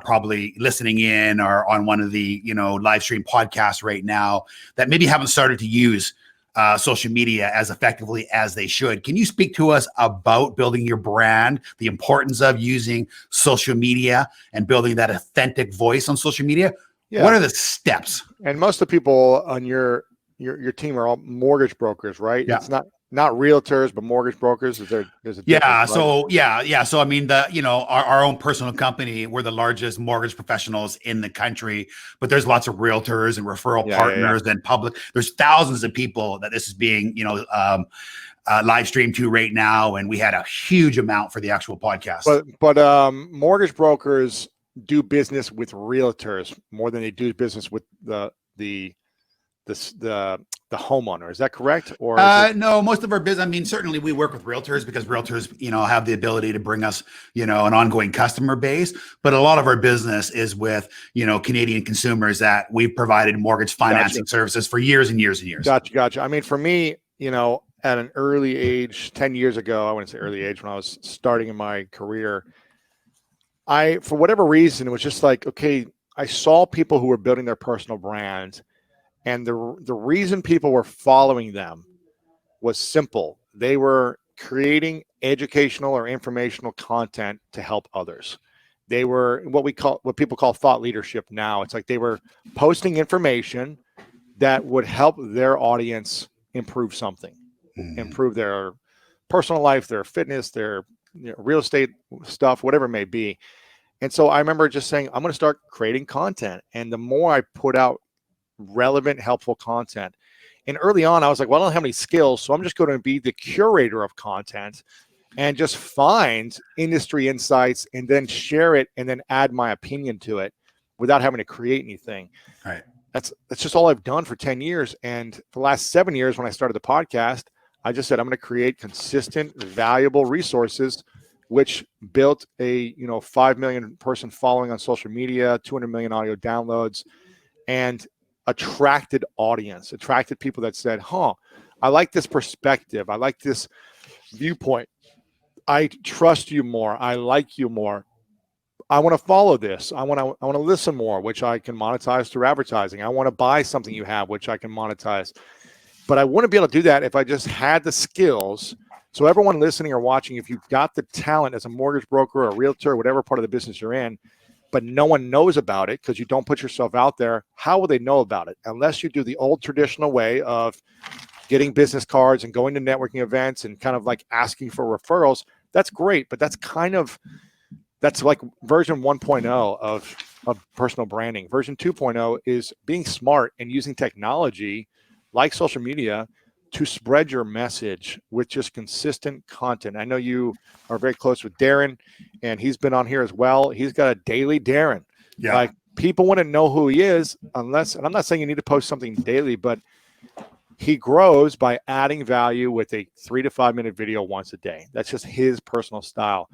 probably listening in or on one of the, live stream podcasts right now that maybe haven't started to use social media as effectively as they should. Can you speak to us about building your brand, the importance of using social media and building that authentic voice on social media? Yeah. What are the steps? And most of the people on your team are all mortgage brokers, right? Yeah. It's not realtors, but mortgage brokers. There's a difference, right? So I mean, our own personal company, we're the largest mortgage professionals in the country, but there's lots of realtors and referral partners and public. There's thousands of people that this is being live streamed to right now, and we had a huge amount for the actual podcast. But mortgage brokers do business with realtors more than they do business with the the homeowner. Is that correct? Or is it? No, most of our business, I mean, certainly we work with realtors because realtors, have the ability to bring us, an ongoing customer base. But a lot of our business is with, Canadian consumers that we've provided mortgage financing services for years and years and years. Gotcha. I mean, for me, at an early age, 10 years ago, I wouldn't say early age, when I was starting in my career, for whatever reason, it was just like, okay, I saw people who were building their personal brands, and the reason people were following them was simple. They were creating educational or informational content to help others. They were what people call thought leadership now. It's like they were posting information that would help their audience improve something, improve their personal life, their fitness, their real estate stuff, whatever it may be. And so I remember just saying, I'm going to start creating content. And the more I put out relevant, helpful content, and early on, I was like, well, I don't have any skills, so I'm just going to be the curator of content and just find industry insights and then share it and then add my opinion to it without having to create anything. Right. That's just all I've done for 10 years. And for the last 7 years, when I started the podcast, I just said, I'm going to create consistent, valuable resources, which built a 5 million person following on social media, 200 million audio downloads, and attracted people that said, I like this perspective. I like this viewpoint. I trust you more. I like you more. I want to follow this. I want to listen more, which I can monetize through advertising. I want to buy something you have, which I can monetize. But I wouldn't be able to do that if I just had the skills. So everyone listening or watching, if you've got the talent as a mortgage broker or a realtor, whatever part of the business you're in, but no one knows about it because you don't put yourself out there, how will they know about it? Unless you do the old traditional way of getting business cards and going to networking events and kind of like asking for referrals. That's great, but that's like version 1.0 of personal branding. Version 2.0 is being smart and using technology like social media to spread your message with just consistent content. I know you are very close with Darren, and he's been on here as well. He's got a daily Darren. Yeah. Like, people wouldn't know who he is unless, and I'm not saying you need to post something daily, but he grows by adding value with a 3 to 5 minute video once a day. That's just his personal style.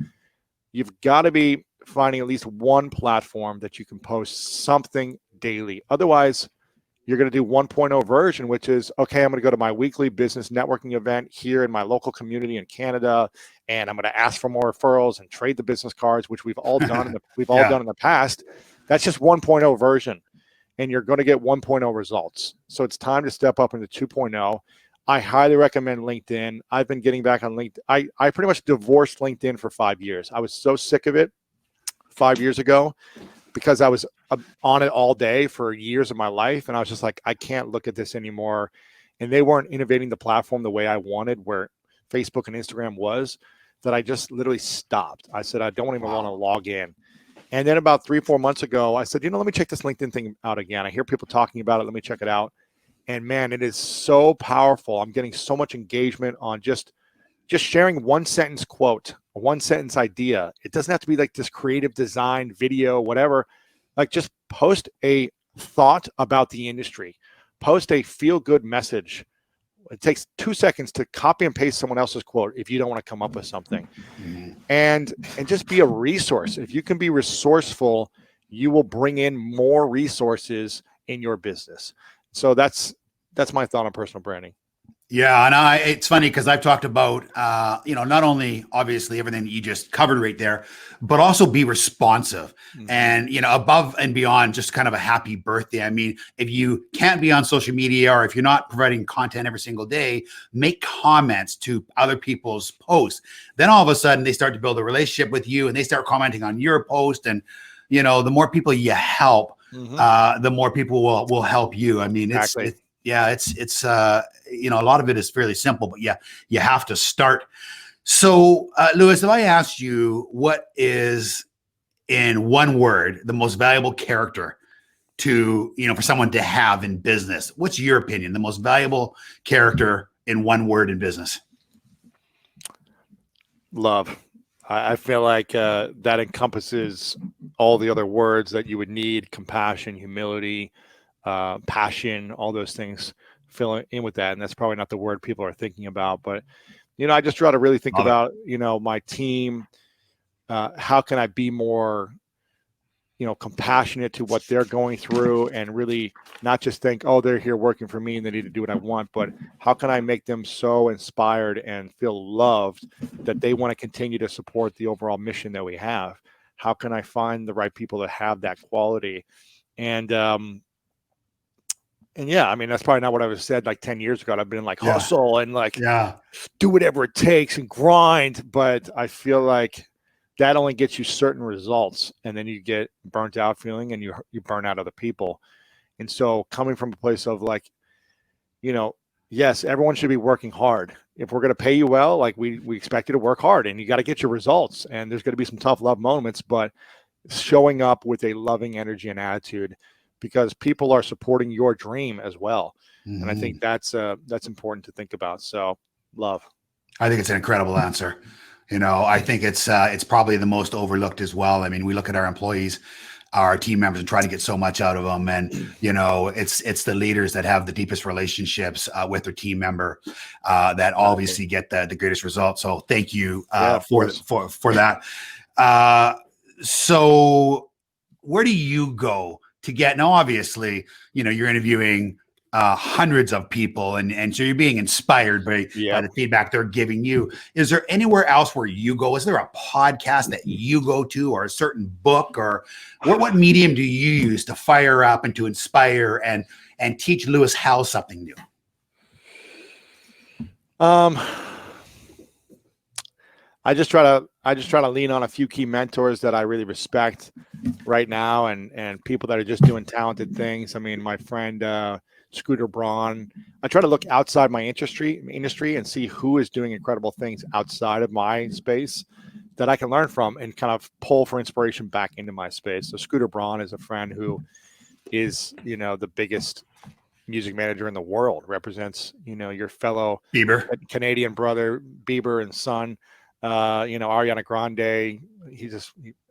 You've got to be finding at least one platform that you can post something daily. Otherwise, you're going to do 1.0 version, which is, okay, I'm going to go to my weekly business networking event here in my local community in Canada, and I'm going to ask for more referrals and trade the business cards, which we've all done. Done in the past. That's just 1.0 version, and you're going to get 1.0 results. So it's time to step up into 2.0. I highly recommend LinkedIn. I've been getting back on LinkedIn. I pretty much divorced LinkedIn for 5 years. I was so sick of it 5 years ago because I was on it all day for years of my life. And I was just like, I can't look at this anymore. And they weren't innovating the platform the way I wanted, where Facebook and Instagram was, that I just literally stopped. I said, I don't even want to log in. And then about 3-4 months ago, I said, let me check this LinkedIn thing out again. I hear people talking about it. Let me check it out. And man, it is so powerful. I'm getting so much engagement on just sharing one sentence quote, a one sentence idea. It doesn't have to be like this creative design video, whatever. Like, just post a thought about the industry, post a feel good message. It takes 2 seconds to copy and paste someone else's quote if you don't want to come up with something. And just be a resource. If you can be resourceful, you will bring in more resources in your business. So that's my thought on personal branding. Yeah, and it's funny because I've talked about, not only obviously everything that you just covered right there, but also be responsive and, above and beyond just kind of a happy birthday. I mean, if you can't be on social media, or if you're not providing content every single day, make comments to other people's posts. Then all of a sudden they start to build a relationship with you, and they start commenting on your post. And, the more people you help, the more people will help you. I mean, Exactly. it's a lot of it is fairly simple, but you have to start. So, Louis, if I asked you, what is, in one word, the most valuable character for someone to have in business, what's your opinion? The most valuable character in one word in business? Love. I feel like that encompasses all the other words that you would need: compassion, humility, passion, all those things fill in with that. And that's probably not the word people are thinking about, but I just try to really think Love it. about, my team. How can I be more, compassionate to what they're going through, and really not just think, oh, they're here working for me and they need to do what I want, but how can I make them so inspired and feel loved that they want to continue to support the overall mission that we have? How can I find the right people that have that quality? And yeah, I mean, that's probably not what I was said like 10 years ago. I've been like hustle and like do whatever it takes and grind. But I feel like that only gets you certain results, and then you get burnt out feeling, and you burn out other people. And so coming from a place of like, yes, everyone should be working hard. If we're going to pay you well, like we expect you to work hard, and you got to get your results, and there's going to be some tough love moments, but showing up with a loving energy and attitude, because people are supporting your dream as well. Mm-hmm. And I think that's important to think about. So love. I think it's an incredible answer. I think it's probably the most overlooked as well. I mean, we look at our employees, our team members, and try to get so much out of them. And, it's the leaders that have the deepest relationships with their team member that obviously get the greatest results. So thank you for that. So where do you go to get, now obviously, you're interviewing hundreds of people, and so you're being inspired by the feedback they're giving you. Is there anywhere else where you go? Is there a podcast that you go to, or a certain book, or what medium do you use to fire up and to inspire and teach Lewis Howell something new? I just try to lean on a few key mentors that I really respect right now, and people that are just doing talented things. I mean, my friend Scooter Braun. I try to look outside my industry and see who is doing incredible things outside of my space that I can learn from, and kind of pull for inspiration back into my space. So Scooter Braun is a friend who is, the biggest music manager in the world, represents, your fellow Bieber, Canadian brother, Bieber and son, Ariana Grande.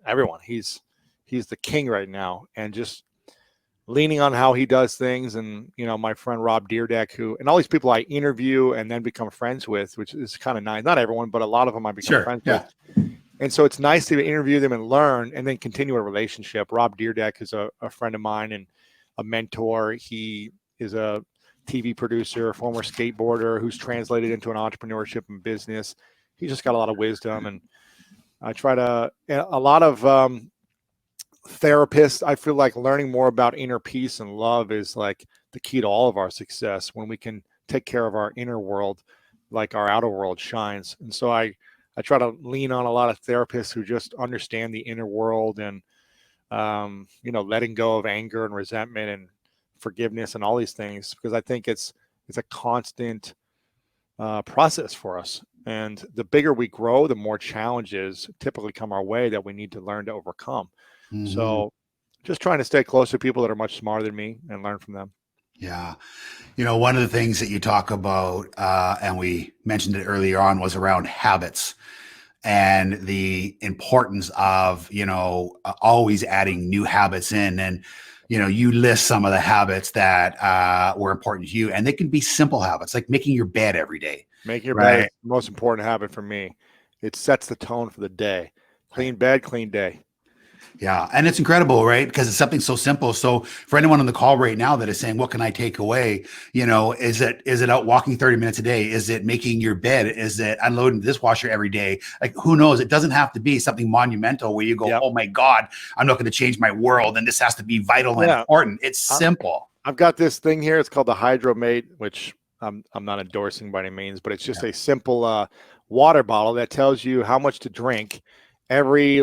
Everyone. He's the king right now, and just leaning on how he does things. And, my friend Rob Deerdeck, and all these people I interview and then become friends with, which is kind of nice. Not everyone, but a lot of them I become friends with. And so it's nice to interview them and learn, and then continue a relationship. Rob Deerdeck is a friend of mine and a mentor. He is a TV producer, former skateboarder, who's translated into an entrepreneurship and business. He's just got a lot of wisdom. And I try to, a lot of, therapists, I feel like learning more about inner peace and love is like the key to all of our success. When we can take care of our inner world, like our outer world shines. And so I try to lean on a lot of therapists who just understand the inner world, and letting go of anger and resentment and forgiveness and all these things, because I think it's a constant process for us. And the bigger we grow, the more challenges typically come our way that we need to learn to overcome. Mm-hmm. So just trying to stay close to people that are much smarter than me and learn from them. Yeah. One of the things that you talk about, and we mentioned it earlier on, was around habits and the importance of, always adding new habits in. And, you list some of the habits that were important to you, and they can be simple habits, like making your bed every day. Making your bed is the most important habit for me. It sets the tone for the day. Clean bed, clean day. Yeah. And it's incredible, right? Because it's something so simple. So for anyone on the call right now that is saying, what can I take away? Is it out walking 30 minutes a day? Is it making your bed? Is it unloading the dishwasher every day? Like, who knows? It doesn't have to be something monumental where you go, oh my God, I'm not going to change my world, and this has to be vital and important. It's simple. I've got this thing here. It's called the Hydromate, which I'm not endorsing by any means, but it's just a simple water bottle that tells you how much to drink every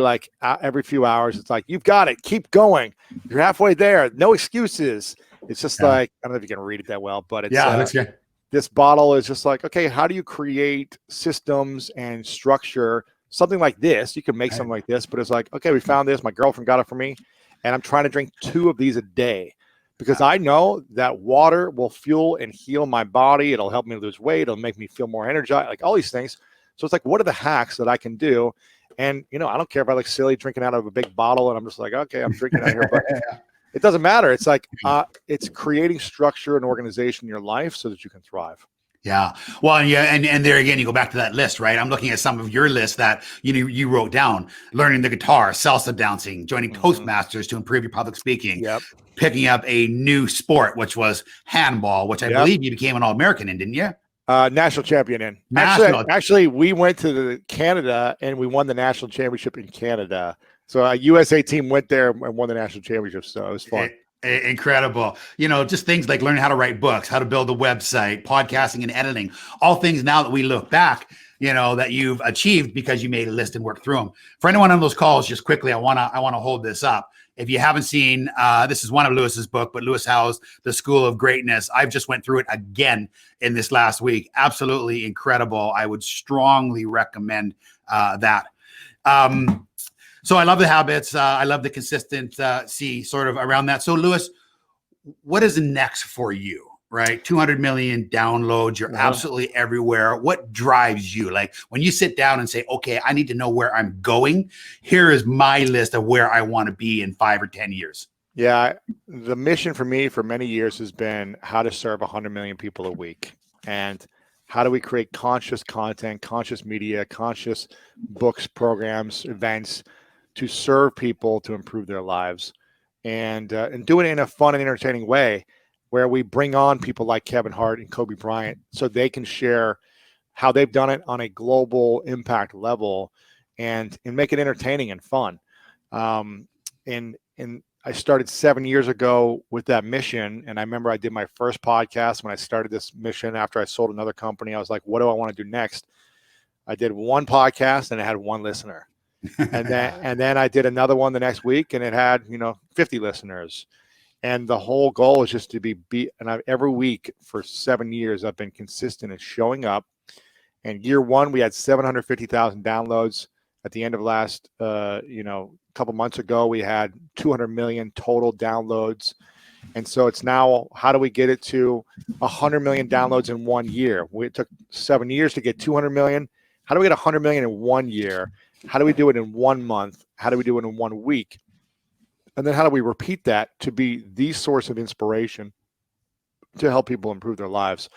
few hours. It's like, you've got it, keep going, you're halfway there, no excuses. It's just like, I don't know if you can read it that well, but it's that's good. This bottle is just like, okay, how do you create systems and structure something like this? You can make something like this, but it's like, okay, we found this, my girlfriend got it for me, and I'm trying to drink 2 of these a day, because I know that water will fuel and heal my body. It'll help me lose weight, it'll make me feel more energized, like all these things. So it's like, what are the hacks that I can do? And, I don't care if I look silly drinking out of a big bottle and I'm just like, okay, I'm drinking out here. But It doesn't matter. It's like it's creating structure and organization in your life so that you can thrive. Yeah. Well, and there again, you go back to that list, right? I'm looking at some of your lists that you wrote down: learning the guitar, salsa dancing, joining Toastmasters to improve your public speaking, Yep. picking up a new sport, which was handball, which I believe you became an All-American in, didn't you? National champion in. Actually, we went to Canada and we won the national championship in Canada. So a USA team went there and won the national championship. So it was fun. Incredible. Just things like learning how to write books, how to build a website, podcasting and editing, all things now that we look back, that you've achieved because you made a list and worked through them. For anyone on those calls, just quickly, I want to hold this up. If you haven't seen, this is one of Lewis's book, but Lewis Howes, The School of Greatness. I've just went through it again in this last week. Absolutely incredible. I would strongly recommend that. So I love the habits. I love the consistency sort of around that. So Lewis, what is next for you, right? 200 million downloads. You're absolutely everywhere. What drives you? Like when you sit down and say, okay, I need to know where I'm going. Here is my list of where I want to be in 5 or 10 years. Yeah. The mission for me for many years has been how to serve 100 million people a week. And how do we create conscious content, conscious media, conscious books, programs, events to serve people to improve their lives, and do it in a fun and entertaining way where we bring on people like Kevin Hart and Kobe Bryant so they can share how they've done it on a global impact level and make it entertaining and fun. And I started 7 years ago with that mission. And I remember I did my first podcast when I started this mission after I sold another company. I was like, what do I want to do next? I did one podcast and it had one listener. and then I did another one the next week and it had 50 listeners, and the whole goal is just to be and every week for 7 years I've been consistent in showing up. And year one we had 750,000 downloads. At the end of last couple months ago we had 200 million total downloads, and so it's now how do we get it to 100 million downloads in 1 year? It took 7 years to get 200 million. How do we get 100 million in 1 year? How do we do it in 1 month? How do we do it in 1 week? And then how do we repeat that to be the source of inspiration to help people improve their lives?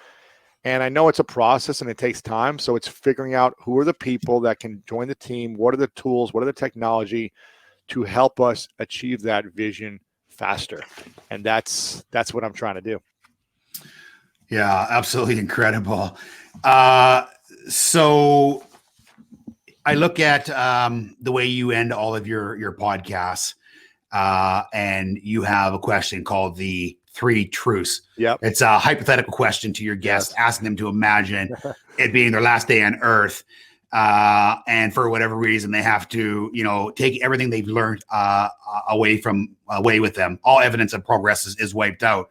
And I know it's a process and it takes time. So it's figuring out who are the people that can join the team. What are the tools? What are the technology to help us achieve that vision faster? And that's what I'm trying to do. Yeah, absolutely incredible. So I look at the way you end all of your podcasts, and you have a question called the 3 truce. Yep. It's a hypothetical question to your guests, asking them to imagine it being their last day on Earth. And for whatever reason, they have to, take everything they've learned away with them. All evidence of progress is wiped out.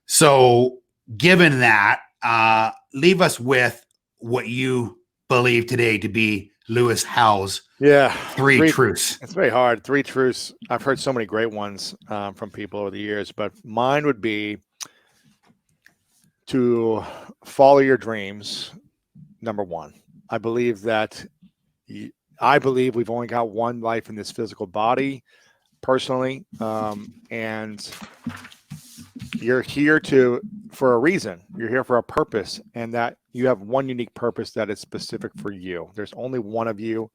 So given that, leave us with what you believe today to be Lewis Howes. Yeah. 3 truce. It's very hard. 3 truths. I've heard so many great ones from people over the years, but mine would be to follow your dreams. Number 1, I believe we've only got one life in this physical body personally. And you're here for a reason. You're here for a purpose, and that you have one unique purpose that is specific for you. There's only one of you.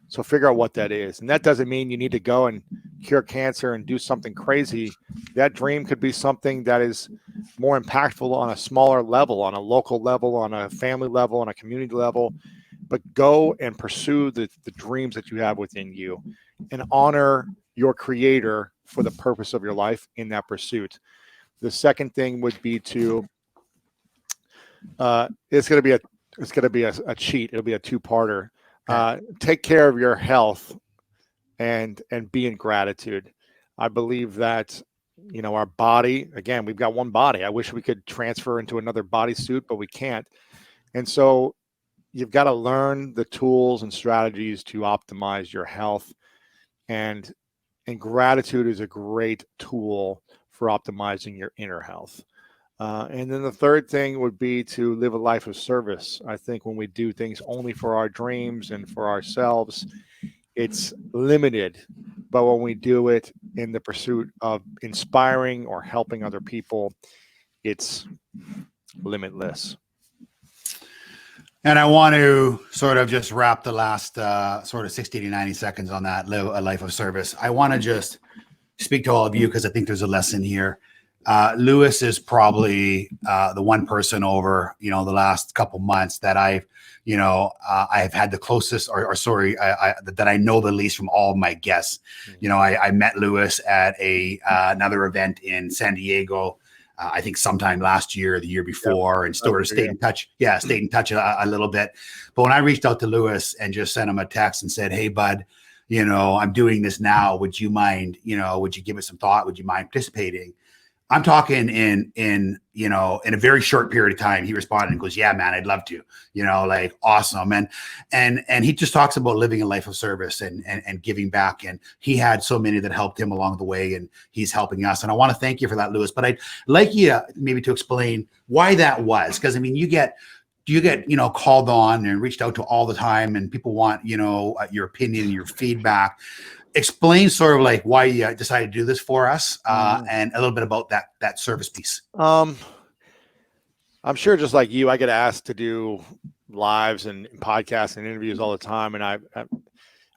So figure out what that is. And that doesn't mean you need to go and cure cancer and do something crazy. That dream could be something that is more impactful on a smaller level, on a local level, on a family level, on a community level. But go and pursue the dreams that you have within you and honor your creator for the purpose of your life in that pursuit. The second thing would be to it's going to be a cheat. It'll be a 2-parter. Take care of your health and be in gratitude. I believe that our body, again, we've got one body. I wish we could transfer into another bodysuit, but we can't. And so you've got to learn the tools and strategies to optimize your health, and gratitude is a great tool for optimizing your inner health. And then the third thing would be to live a life of service. I think when we do things only for our dreams and for ourselves, it's limited. But when we do it in the pursuit of inspiring or helping other people, it's limitless. And I want to sort of just wrap the last sort of 60 to 90 seconds on that, live a life of service. I want to just speak to all of you because I think there's a lesson here. Lewis is probably the one person over, the last couple months that I've had the closest that I know the least from all of my guests. I met Lewis at another event in San Diego. I think sometime last year or the year before, and sort of stayed in touch. Yeah, stayed in touch a little bit. But when I reached out to Lewis and just sent him a text and said, "Hey, bud, I'm doing this now. Would you mind? Would you give it some thought? Would you mind participating?" I'm talking in a very short period of time, he responded and goes, "Yeah, man, I'd love to, like awesome." And he just talks about living a life of service and giving back. And he had so many that helped him along the way, and he's helping us. And I want to thank you for that, Lewis. But I'd like you maybe to explain why that was. Because I mean, you get called on and reached out to all the time, and people want, your opinion and your feedback. Explain sort of like why you decided to do this for us, and a little bit about that service piece. I'm sure just like you, I get asked to do lives and podcasts and interviews all the time. And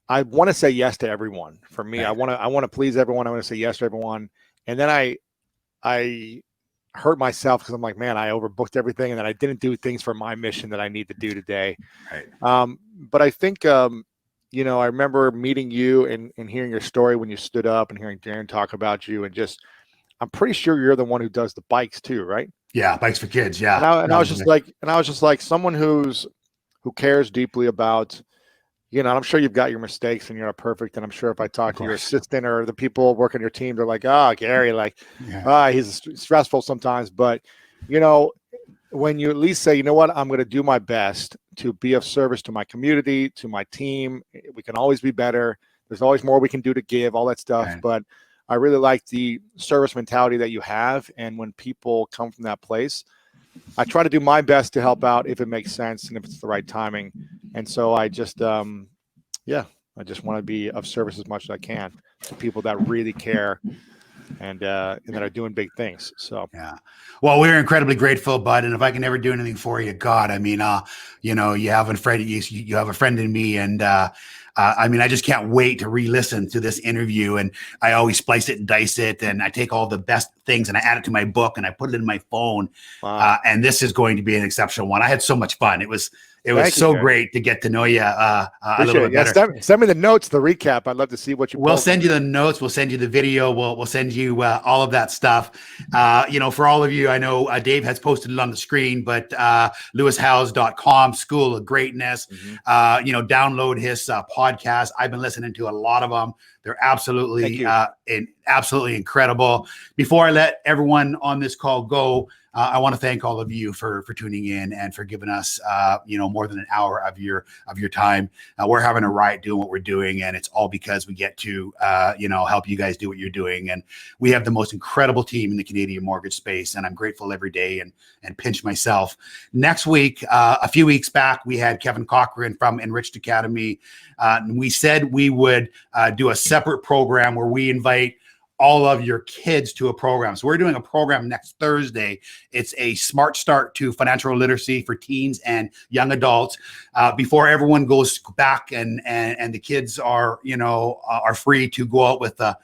I want to say yes to everyone. For me, right. I want to please everyone. I want to say yes to everyone. And then I hurt myself because I'm like, man, I overbooked everything. And then I didn't do things for my mission that I need to do today. Right. But I think, I remember meeting you and hearing your story when you stood up and hearing Darren talk about you, and I'm pretty sure you're the one who does the bikes too, right? Yeah. Bikes for kids. Yeah. And I was just like someone who cares deeply about, I'm sure you've got your mistakes and you're not perfect. And I'm sure if I talk to your assistant or the people working your team, they're like, Gary, he's stressful sometimes, but when you at least say, you know what, I'm going to do my best to be of service to my community, to my team. We can always be better. There's always more we can do to give, all that stuff. Right. But I really like the service mentality that you have. And when people come from that place, I try to do my best to help out if it makes sense and if it's the right timing. And so I just, I just want to be of service as much as I can to people that really care and that are doing big things. So yeah, well, we're incredibly grateful, bud. And if I can ever do anything for you, God, I mean, you have a friend, you have a friend in me, and I mean, I just can't wait to re-listen to this interview. And I always splice it and dice it, and I take all the best things and I add it to my book and I put it in my phone. Wow. And this is going to be an exceptional one. I had so much fun. It was so great to get to know you a little bit better. Send me the notes, the recap. I'd love to see what you. We'll send you the notes. We'll send you the video. We'll send you all of that stuff. For all of you, I know Dave has posted it on the screen, but lewishowes.com, School of Greatness. Mm-hmm. Download his podcast. I've been listening to a lot of them. They're absolutely absolutely incredible. Before I let everyone on this call go, I want to thank all of you for tuning in and for giving us, more than an hour of your time. We're having a riot doing what we're doing, and it's all because we get to, help you guys do what you're doing. And we have the most incredible team in the Canadian mortgage space, and I'm grateful every day and pinch myself. Next week, a few weeks back, we had Kevin Cochran from Enriched Academy. And we said we would do a separate program where we invite all of your kids to a program. So we're doing a program next Thursday. It's a smart start to financial literacy for teens and young adults. Before everyone goes back and the kids are free to go out with the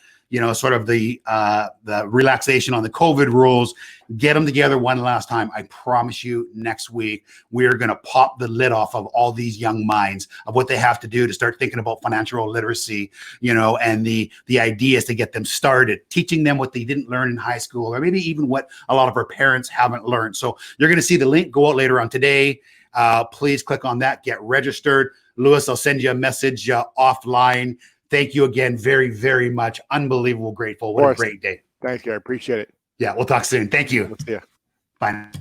relaxation on the COVID rules, get them together one last time. I promise you next week, we're going to pop the lid off of all these young minds of what they have to do to start thinking about financial literacy, and the ideas to get them started, teaching them what they didn't learn in high school, or maybe even what a lot of our parents haven't learned. So you're going to see the link go out later on today. Please click on that, get registered. Lewis, I'll send you a message offline. Thank you again very, very much. Unbelievable grateful. What a great day. Thank you. I appreciate it. Yeah, we'll talk soon. Thank you. We'll see you. Bye.